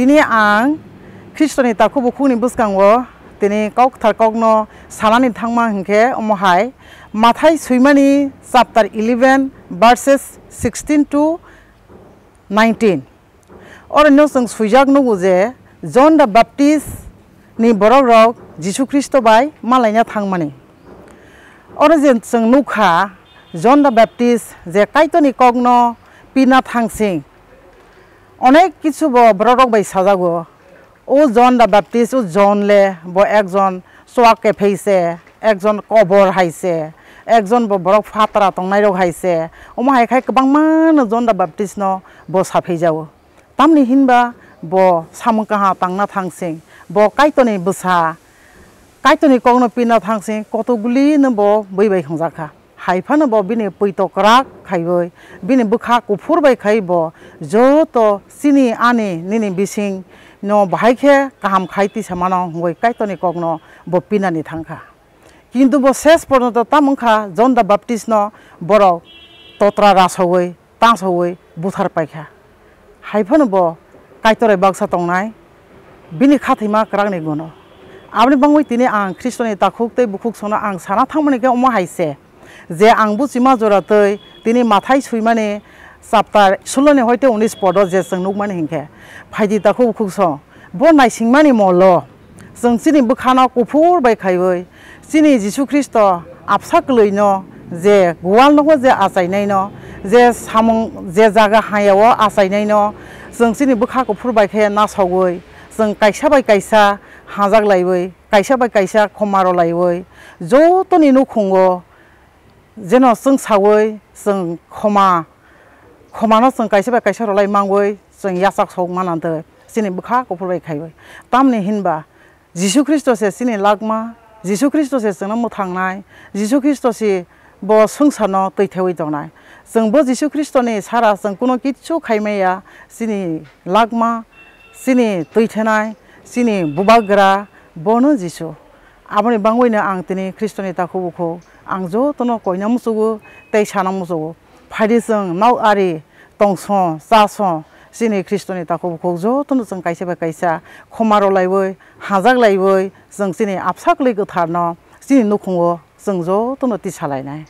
tini ang Kristoni taku bukuni buskango tini kokthar kokno salani thangma hingke omohai Mathai Suimani chapter 11 verses 16 to 19 Orano sung sujak nugu je John the Baptist ni borok rok Jisu Kristo bai malainya thangmani Orojen sung nukha John the Baptist je Kaitorni Kok no pina thangsing Onek kichu bo borok bai sajago O John the Baptist o John le bo ekjon soake pheise ekjon kobor haise ekjon bo borok phatra tongnai rok haise omo haikhai kwbangma John the Baptist no bo saphei jawo tamni hinba bo samungkaha tangna thangsing bo Kaitorni busa Kaitorni Kok no pina thangsing kotoguli no bo baibai khongjaka haifano bo bini poitokrak khaibai bini bukha kufur bai khaibo joto sini ani nini bising no bahaikhe kaham khaiti samano hoi Kaitorni Kok no bo pinani thangkha kintu bo ses pornoto tamungkha John the Baptist no borok totra rasawai tasawai buthar paikha haifano bo Kaitorni baksa tongnai bini khathima krangni gono abni bangoi tini ang Kristoni takhuk tei bukhuk sona ang sana thangmani ke omo haise je ang buchima joratoi tini Mathai Suimani chapter 16 ni hoite 19 podo je sung nukmani hingke phaidi takhuk bukhuk so bo naisingmani molo sung chini bukhana kufur bai khaibai chini Jisu Kristo apsakloi no je gwal no je achainai no je samung je jaga hayao achainai no sung chini bukha kufur bai khe na sogoi sung kaisa bai kaisa hajak laibai kaisa bai kaisa khomaro laibai jotoni nukhungo jeno sung sawai sung khomano sung kaisa bai kaisa rolai mangoi sung yasak sok manante chini bukha kufur bai khaibai tamni hinba Jisu Kristo se chini lagma Jisu Kristo se sung mo thangnai Jisu Kristo si bo sungsano toithewai tongnai sung bo Jisu Kristo ni sara sung kuno kichu khaimeya chini lagma chini toithenai chini bubagra bono Jisu aboni bangoi na ang tini Kristoni takhubukho ang jo tono koina musugo tei sana musugo phaidi sung nau ari tongso saso chini Kristoni takhubukho jo tono sung kaisa ba kaisa khomaro laibai hajak laibai sung chini apsakloi gothar no chini nukhungo sung jo tono tisalainai